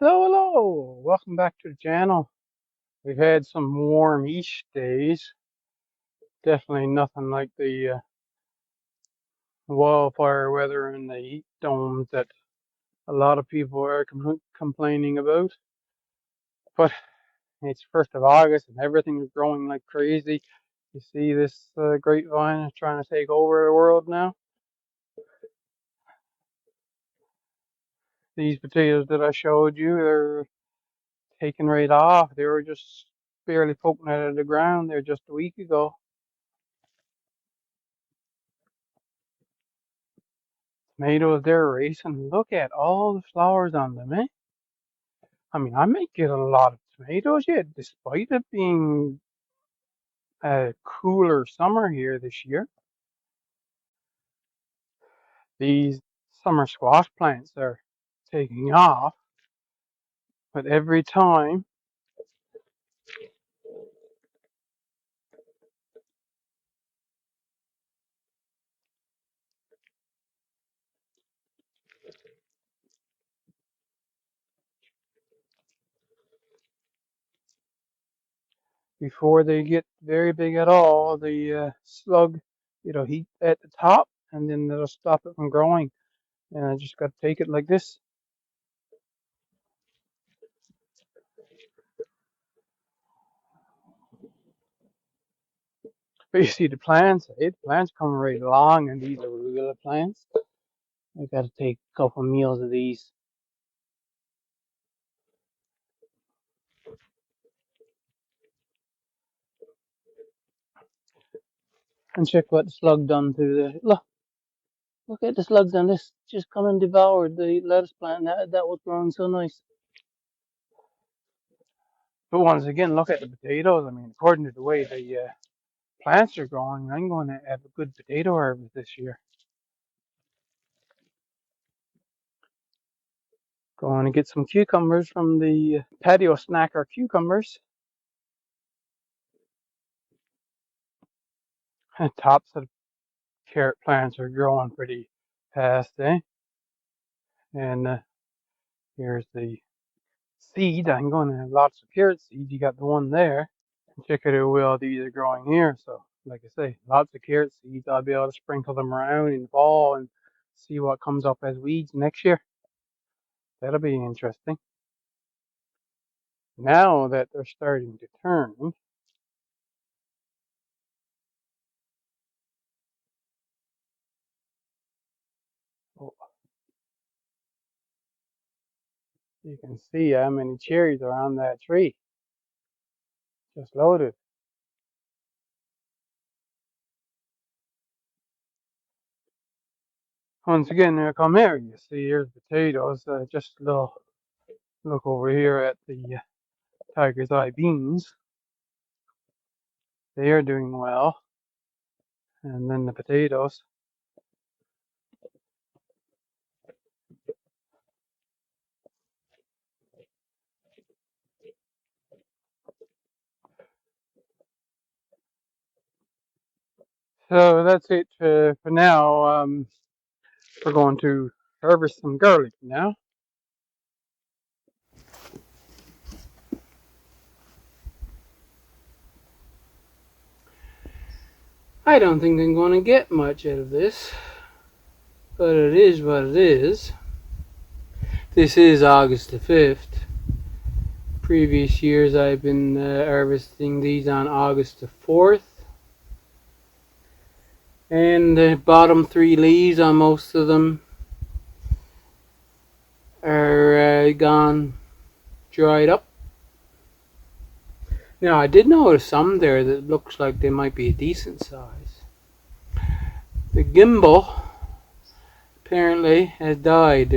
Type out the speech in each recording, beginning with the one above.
Hello. Welcome back to the channel. We've had some warm-ish days. Definitely nothing like the wildfire weather and the heat domes that a lot of people are complaining about. But it's 1st of August and everything's growing like crazy. You see this grapevine is trying to take over the world now. These potatoes that I showed you, they're taking right off. They were just barely poking out of the ground there just a week ago. Tomatoes, they're racing. Look at all the flowers on them, eh? I mean, I might get a lot of tomatoes yet, despite it being a cooler summer here this year. These summer squash plants are taking off, but every time before they get very big at all, the slug, it'll heat at the top and then it'll stop it from growing. And I just got to take it like this. But you see the plants, eh? The plants come right along, and these are regular plants. I got to take a couple meals of these. And check what the slug done to the look at the slug done this. Just come and devoured the lettuce plant that was growing so nice. But once again, look at the potatoes. I mean, according to the way the plants are growing, I'm going to have a good potato harvest this year. Going to get some cucumbers from the patio snacker cucumbers. And tops of carrot plants are growing pretty fast, eh? And here's the seed. I'm going to have lots of carrot seeds. You got the one there. Check it out, well, these are growing here. So, like I say, lots of carrot seeds. I'll be able to sprinkle them around in the fall and see what comes up as weeds next year. That'll be interesting. Now that they're starting to turn, oh, you can see how many cherries are on that tree. Just loaded. Once again, there come here. You see, here's potatoes. Just a little look over here at the tiger's eye beans. They are doing well. And then the potatoes. So that's it for now. We're going to harvest some garlic now. I don't think I'm going to get much out of this, but it is what it is. This is August the 5th. Previous years I've been harvesting these on August the 4th. And the bottom 3 leaves on most of them are gone, dried up. Now I did notice some there that looks like they might be a decent size. The gimbal apparently has died.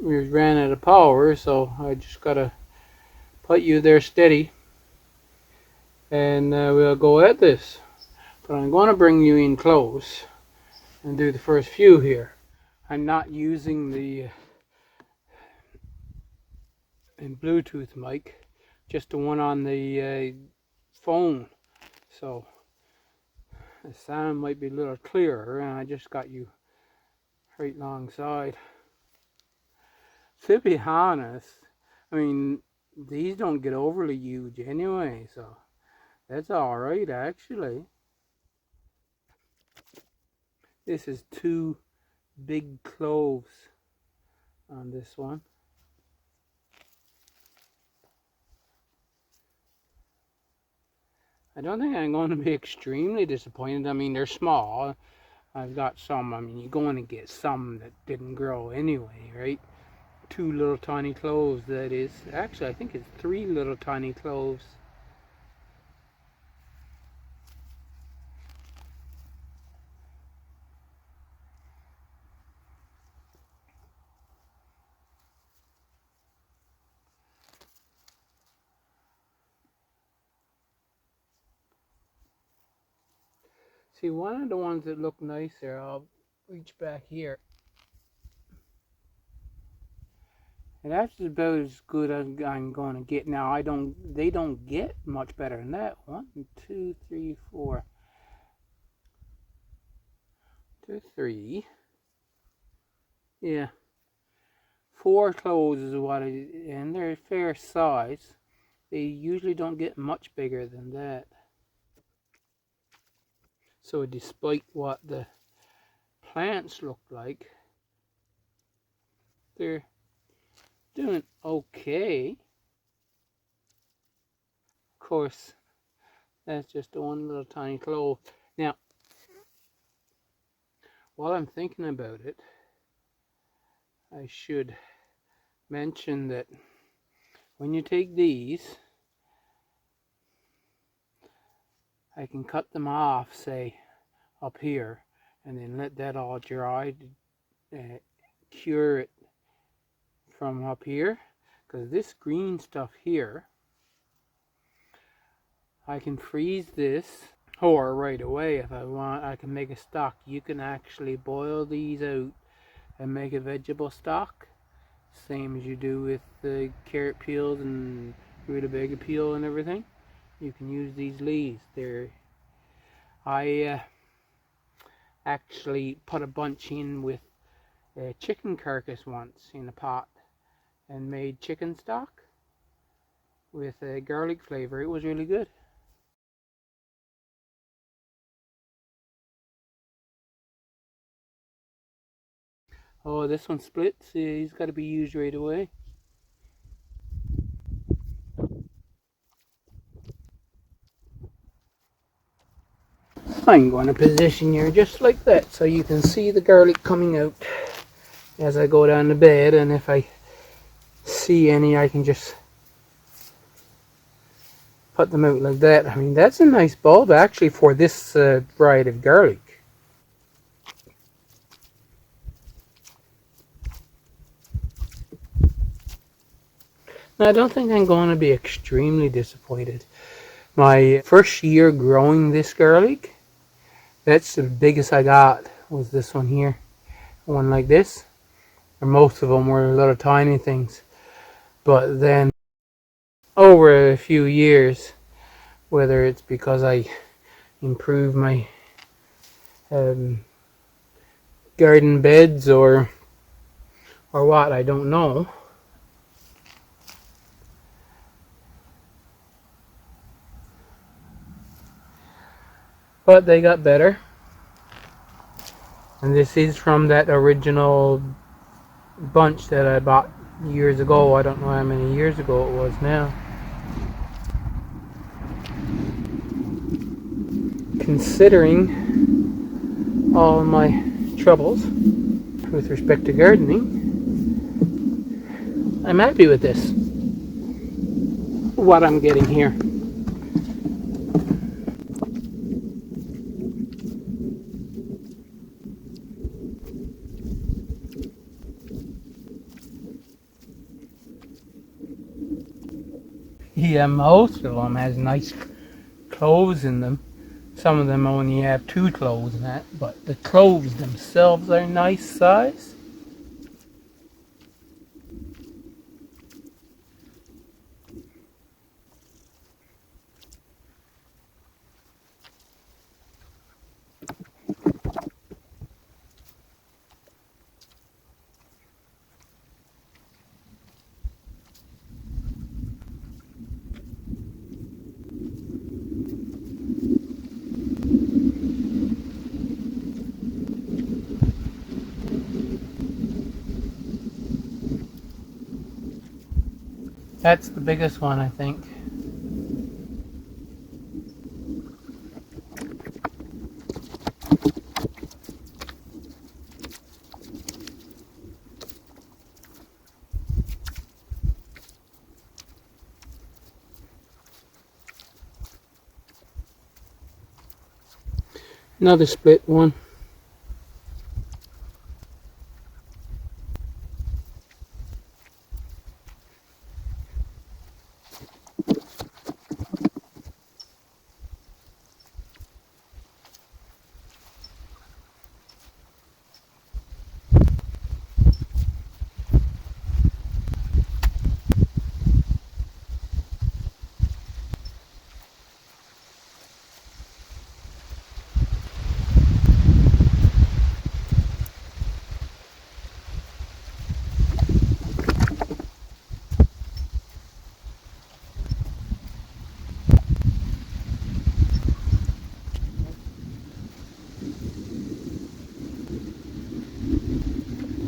We ran out of power, so I just gotta put you there steady and we'll go at this. But I'm going to bring you in close and do the first few here. I'm not using the Bluetooth mic, just the one on the phone, so the sound might be a little clearer, and I just got you right alongside. To be honest, I mean, these don't get overly huge anyway, so that's alright actually. This is 2 big cloves on this one. I don't think I'm going to be extremely disappointed. I mean, they're small. I've got some, I mean, you're going to get some that didn't grow anyway, right? 2 little tiny cloves, that is. Actually, I think it's 3 little tiny cloves. See, one of the ones that look nicer, I'll reach back here. And that's about as good as I'm going to get. Now, they don't get much better than that. 1, 2, 3, 4. 2, 3. Yeah. 4 cloves is what and they're fair size. They usually don't get much bigger than that. So despite what the plants look like, they're doing okay. Of course, that's just the one little tiny clove. Now, while I'm thinking about it, I should mention that when you take these, I can cut them off, say, up here, and then let that all dry to cure it from up here. Because this green stuff here, I can freeze this, or right away if I want, I can make a stock. You can actually boil these out and make a vegetable stock, same as you do with the carrot peels and rutabaga peel and everything. You can use these leaves. I actually put a bunch in with a chicken carcass once in a pot and made chicken stock with a garlic flavor. It was really good. Oh, this one splits. He's got to be used right away. I'm going to position you just like that so you can see the garlic coming out as I go down the bed, and if I see any I can just put them out like that. I mean, that's a nice bulb actually for this variety of garlic. Now, I don't think I'm going to be extremely disappointed. My first year growing this garlic, that's the biggest I got, was this one here. One like this. And most of them were little tiny things. But then over a few years, whether it's because I improved my garden beds or what, I don't know. But they got better. And this is from that original bunch that I bought years ago. I don't know how many years ago it was now. Considering all my troubles with respect to gardening, I'm happy with this. What I'm getting here. Yeah, most of them has nice cloves in them. Some of them only have 2 cloves in that, but the cloves themselves are nice size. That's the biggest one, I think. Another split one.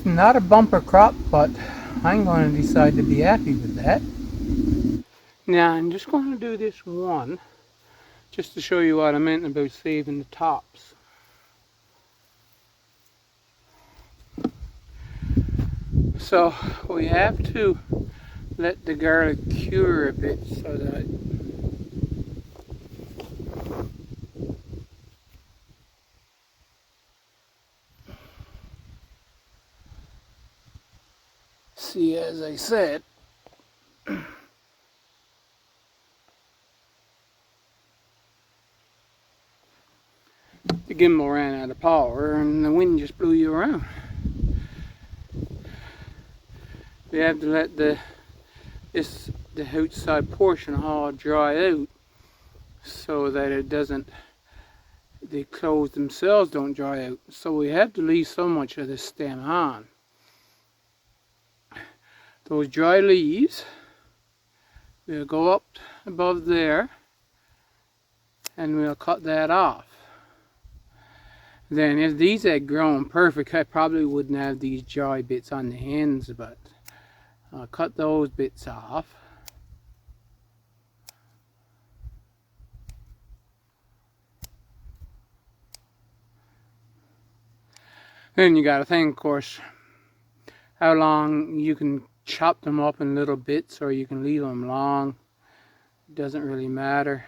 Not a bumper crop, but I'm going to decide to be happy with that. Now I'm just going to do this one, just to show you what I meant about saving the tops. So we have to let the garlic cure a bit so that see, as I said, the gimbal ran out of power and the wind just blew you around. We have to let the outside portion all dry out so that it doesn't, the clothes themselves don't dry out. So we have to leave so much of the stem on. Those dry leaves will go up above there and we'll cut that off. Then if these had grown perfect, I probably wouldn't have these dry bits on the ends, but I'll cut those bits off. Then you gotta think, of course, how long you can chop them up in little bits or you can leave them long. It doesn't really matter.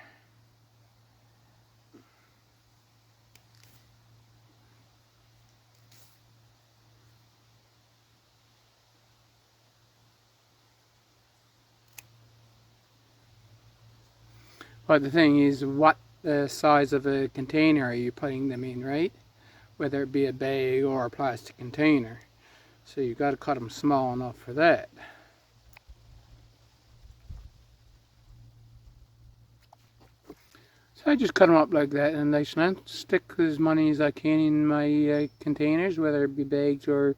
But the thing is, what size of a container are you putting them in, right? Whether it be a bag or a plastic container. So you got to cut them small enough for that. So I just cut them up like that and I stick as many as I can in my containers, whether it be bags or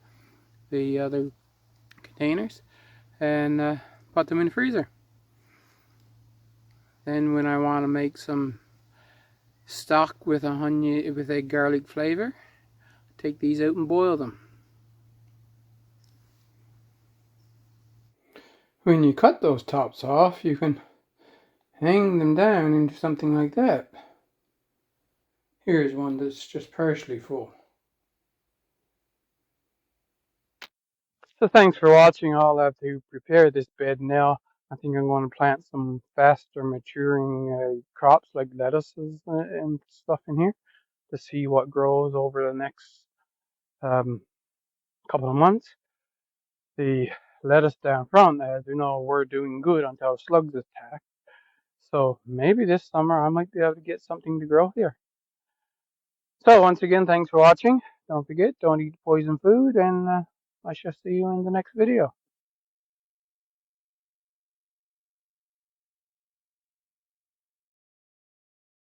the other containers, and put them in the freezer. Then when I want to make some stock with a garlic flavor, take these out and boil them. When you cut those tops off, you can hang them down into something like that. Here's one that's just partially full. So thanks for watching. I'll have to prepare this bed now. I think I'm going to plant some faster maturing crops like lettuces and stuff in here to see what grows over the next couple of months. The lettuce down front, as you know, we're doing good until slugs attack. So maybe this summer I might be able to get something to grow here. So once again, thanks for watching. Don't forget, don't eat poison food, and I shall see you in the next video.